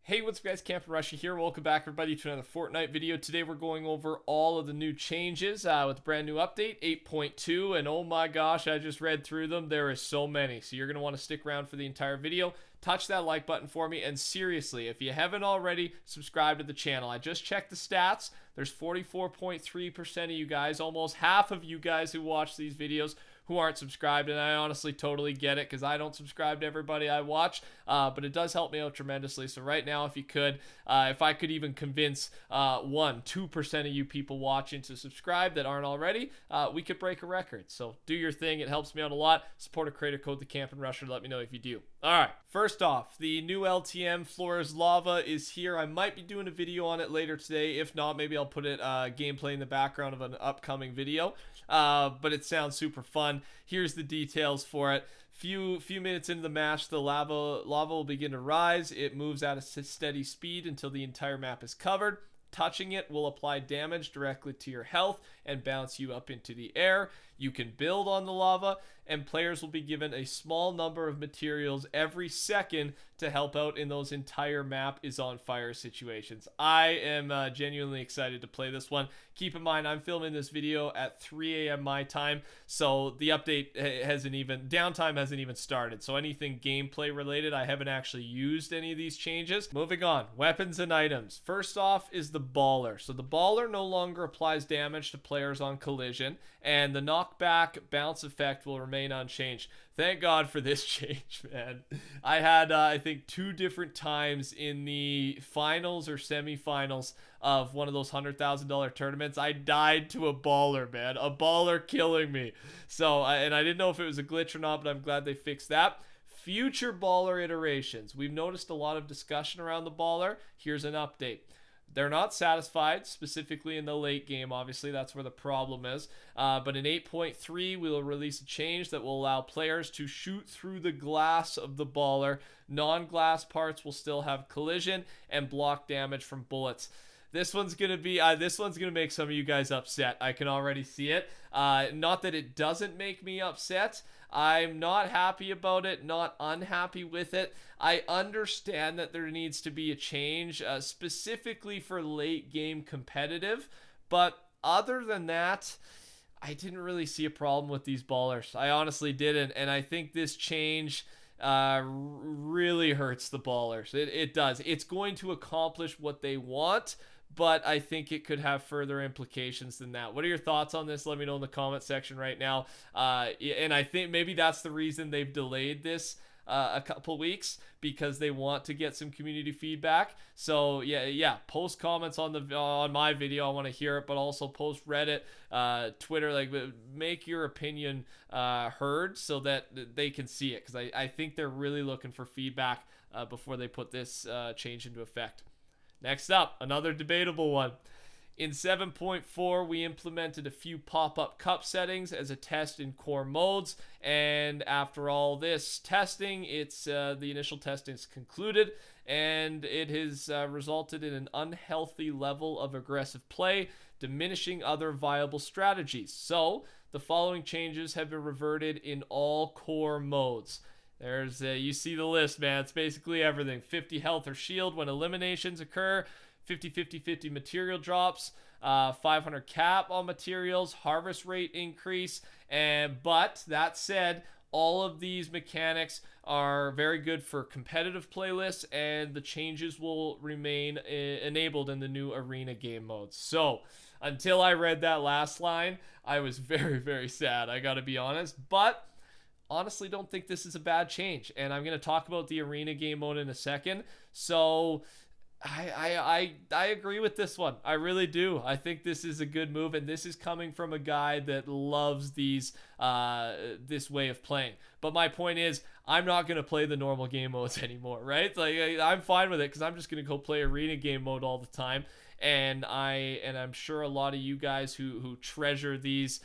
Hey, what's up guys, TheCampingRusher here. Welcome back everybody to another Fortnite video. Today we're going over all of the new changes with a brand new update, 8.2, and oh my gosh, I just read through them. There is so many, so you're going to want to stick around for the entire video. Touch that like button for me, and seriously, if you haven't already, subscribe to the channel. I just checked the stats. There's 44.3% of you guys, almost half of you guys who watch these videos who aren't subscribed, and I honestly totally get it because I don't subscribe to everybody I watch, but it does help me out tremendously. So right now, if you could, if I could even convince 2% of you people watching to subscribe that aren't already, we could break a record. So do your thing. It helps me out a lot. Support a creator code TheCampingRusher. Let me know if you do. All right, first off, the new LTM Floors lava is here. I might be doing a video on it later today. If not, maybe I'll put it gameplay in the background of an upcoming video. But it sounds super fun. Here's the details for it. Few minutes into the match, the lava will begin to rise. It moves at a steady speed until the entire map is covered. Touching it will apply damage directly to your health and bounce you up into the air. You can build on the lava, and players will be given a small number of materials every second to help out in those entire map is on fire situations. I am genuinely excited to play this one. Keep in mind, I'm filming this video at 3 a.m. my time, so the update downtime hasn't even started. So anything gameplay related, I haven't actually used any of these changes. Moving on, weapons and items. First off is the baller. So the baller no longer applies damage to players on collision, and the knockback bounce effect will remain unchanged. Thank God for this change, man. I had, I think, 2 different times in the finals or semifinals of one of those $100,000 tournaments, I died to a baller, man. A baller killing me. So, and I didn't know if it was a glitch or not, but I'm glad they fixed that. Future baller iterations. We've noticed a lot of discussion around the baller. Here's an update. They're not satisfied, specifically in the late game. Obviously, that's where the problem is. But in 8.3, we will release a change that will allow players to shoot through the glass of the baller. Non-glass parts will still have collision and block damage from bullets. This one's gonna make some of you guys upset. I can already see it. Not that it doesn't make me upset. I'm not happy about it, not unhappy with it. I understand that there needs to be a change, specifically for late game competitive, but other than that, I didn't really see a problem with these ballers. I honestly didn't, and I think this change really hurts the ballers. It does. It's going to accomplish what they want, but I think it could have further implications than that. What are your thoughts on this? Let me know in the comment section right now. And I think maybe that's the reason they've delayed this a couple weeks, because they want to get some community feedback. So yeah, post comments on my video. I want to hear it, but also post Reddit, Twitter, like make your opinion heard so that they can see it, because I think they're really looking for feedback before they put this change into effect. Next up, another debatable one. In 7.4, we implemented a few pop-up cup settings as a test in core modes, and after all this testing, the initial testing is concluded, and it has resulted in an unhealthy level of aggressive play, diminishing other viable strategies. So, the following changes have been reverted in all core modes. There's, you see the list, man. It's basically everything. 50 health or shield when eliminations occur, 50-50-50 material drops, 500 cap on materials, harvest rate increase, but that said, all of these mechanics are very good for competitive playlists, and the changes will remain enabled in the new arena game modes. So, until I read that last line, I was very, very sad, I gotta be honest, but honestly don't think this is a bad change, and I'm going to talk about the arena game mode in a second. So I agree with this one. I really do. I think this is a good move, and this is coming from a guy that loves this way of playing. But my point is, I'm not going to play the normal game modes anymore, right? Like I'm fine with it, because I'm just going to go play arena game mode all the time. And I'm sure a lot of you guys who treasure these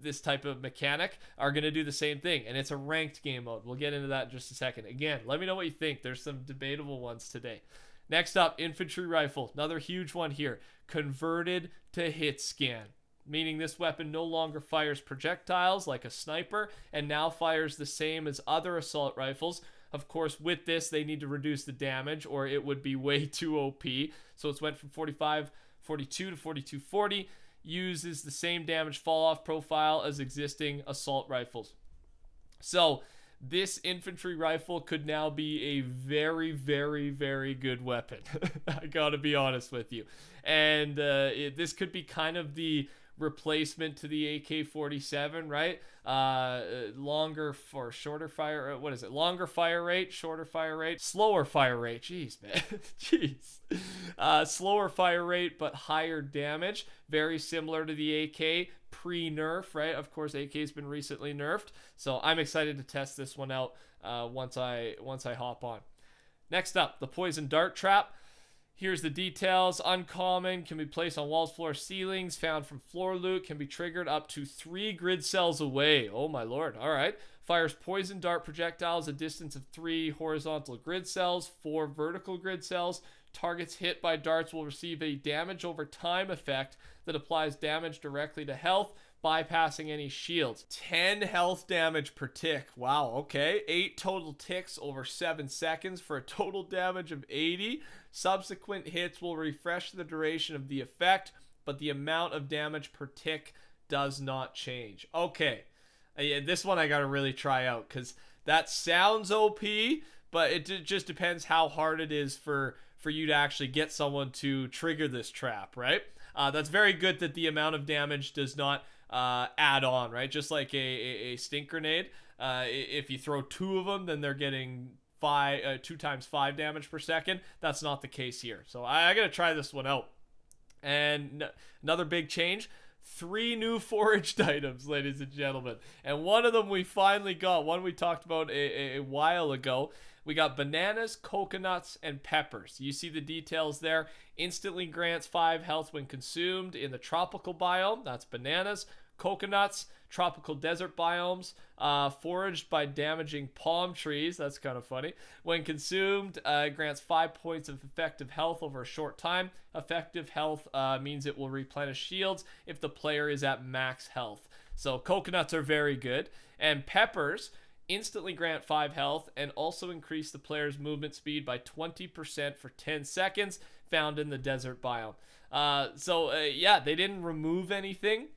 this type of mechanic are going to do the same thing, and it's a ranked game mode. We'll get into that in just a second. Again, let me know what you think. There's some debatable ones today. Next up, Infantry Rifle, another huge one here. Converted to hit scan, meaning this weapon no longer fires projectiles like a sniper and now fires the same as other assault rifles, Of course, with this, they need to reduce the damage or it would be way too OP. So it's went from 4542 to 4240. Uses the same damage fall off profile as existing assault rifles. So this infantry rifle could now be a very, very, very good weapon. I gotta be honest with you. And this could be kind of the replacement to the AK-47, right? Longer for shorter fire, what is it? Longer fire rate, shorter fire rate, slower fire rate. Jeez, man. Jeez. Slower fire rate, but higher damage. Very similar to the AK pre-nerf, right? Of course, AK's been recently nerfed. So I'm excited to test this one out once I hop on. Next up, the poison dart trap. Here's the details. Uncommon, can be placed on walls, floors, ceilings, found from floor loot, can be triggered up to 3 grid cells away. Oh my lord. All right. Fires poison dart projectiles a distance of 3 horizontal grid cells, 4 vertical grid cells. Targets hit by darts will receive a damage over time effect that applies damage directly to health, bypassing any shields. 10 health damage per tick. Wow, okay. 8 total ticks over 7 seconds for a total damage of 80. Subsequent hits will refresh the duration of the effect, but the amount of damage per tick does not change. Okay. Yeah, this one I gotta really try out because that sounds OP, but it just depends how hard it is for you to actually get someone to trigger this trap, right? That's very good that the amount of damage does not add on, right? Just like a stink grenade. If you throw 2 of them, then they're getting 2 times 5 damage per second. That's not the case here. So I gotta try this one out. And another big change, 3 new foraged items, ladies and gentlemen. And one of them we finally got, one we talked about a while ago. We got bananas, coconuts, and peppers. You see the details there. Instantly grants 5 health when consumed in the tropical biome. That's bananas. Coconuts, tropical desert biomes, foraged by damaging palm trees. That's kind of funny. When consumed, grants 5 points of effective health over a short time. Effective health means it will replenish shields if the player is at max health. So coconuts are very good. And peppers instantly grant 5 health and also increase the player's movement speed by 20% for 10 seconds, found in the desert biome. Yeah, they didn't remove anything,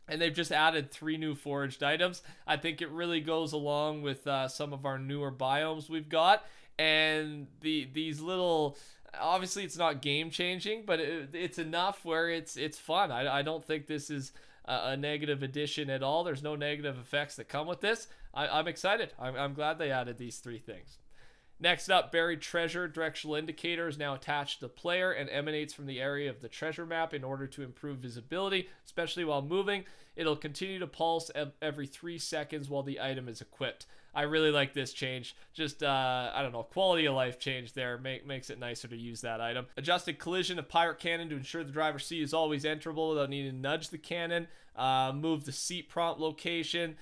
and they've just added 3 new foraged items. I think it really goes along with some of our newer biomes we've got, and these little, obviously it's not game changing, but it's enough where it's fun. I don't think this is a negative addition at all. There's no negative effects that come with this. I'm excited. I'm glad they added these 3 things. Next up, buried treasure directional indicator is now attached to the player and emanates from the area of the treasure map in order to improve visibility, especially while moving. It'll continue to pulse every 3 seconds while the item is equipped. I really like this change. Just, I don't know, quality of life change there. Makes it nicer to use that item. Adjusted collision of pirate cannon to ensure the driver's seat is always enterable without needing to nudge the cannon. Move the seat prompt location.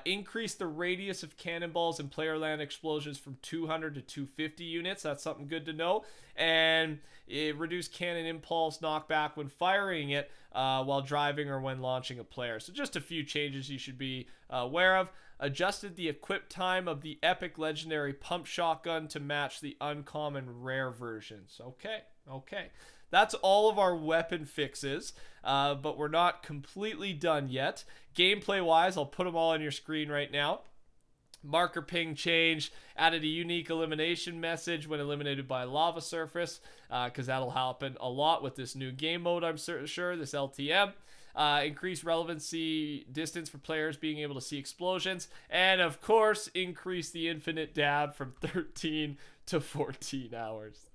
Increase the radius of cannonballs and player land explosions from 200 to 250 units. That's something good to know. And reduce cannon impulse knockback when firing it while driving or when launching a player. So just a few changes you should be aware of. Adjusted the equip time of the epic legendary pump shotgun to match the uncommon rare versions. Okay. That's all of our weapon fixes, but we're not completely done yet. Gameplay wise, I'll put them all on your screen right now. Marker ping change, added a unique elimination message when eliminated by a lava surface, because that'll happen a lot with this new game mode, I'm sure, this LTM. Increase relevancy distance for players being able to see explosions, and of course increase the infinite dab from 13 to 14 hours.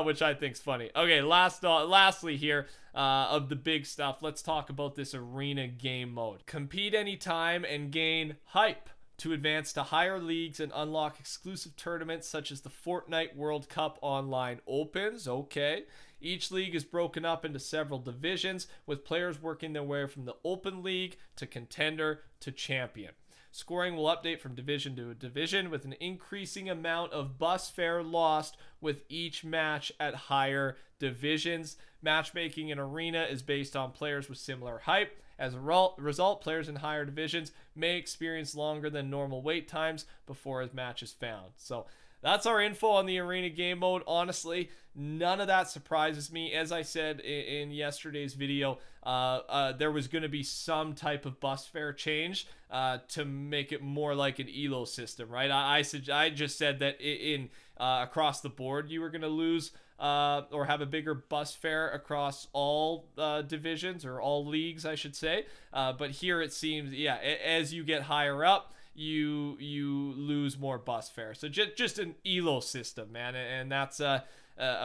Which I think's funny. Okay, lastly here, of the big stuff, let's talk about this arena game mode. Compete anytime and gain hype to advance to higher leagues and unlock exclusive tournaments such as the Fortnite World Cup Online Opens. Okay. Each league is broken up into several divisions, with players working their way from the Open League to Contender to Champion. Scoring will update from division to division with an increasing amount of bus fare lost with each match at higher divisions. Matchmaking in Arena is based on players with similar hype, As a result, players in higher divisions may experience longer than normal wait times before a match is found. So that's our info on the arena game mode. Honestly, none of that surprises me. As I said in yesterday's video, there was going to be some type of bus fare change to make it more like an elo system, right? I just said that in across the board you were going to lose or have a bigger bus fare across all divisions, or all leagues, I should say. But here it seems, yeah, as you get higher up, you lose more bus fare. So just an elo system, man, and that's a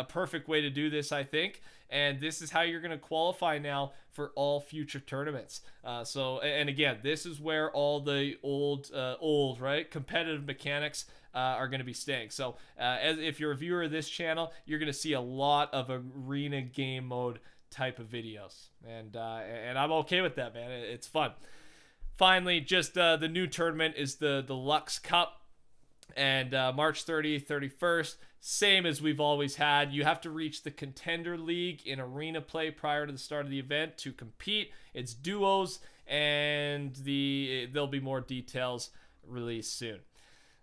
perfect way to do this, I think. And this is how you're going to qualify now for all future tournaments. And again, this is where all the old right, competitive mechanics are going to be staying. So if you're a viewer of this channel, you're going to see a lot of arena game mode type of videos, and I'm okay with that, man. It's fun. Finally, just the new tournament is the Lux Cup, and March 30th, 31st, same as we've always had. You have to reach the Contender League in arena play prior to the start of the event to compete. It's duos, and there'll be more details released soon.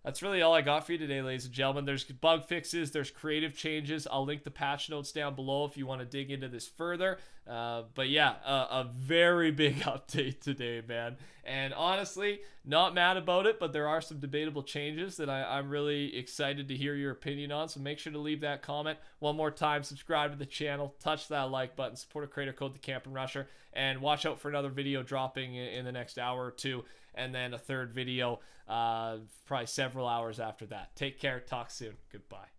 That's really all I got for you today, ladies and gentlemen. There's bug fixes, there's creative changes. I'll link the patch notes down below if you want to dig into this further. But yeah, a very big update today, man. And honestly, not mad about it, but there are some debatable changes that I'm really excited to hear your opinion on. So make sure to leave that comment. One more time, subscribe to the channel, touch that like button, support a creator code TheCampingRusher, and watch out for another video dropping in the next hour or two, and then a third video probably several hours after that. Take care. Talk soon. Goodbye.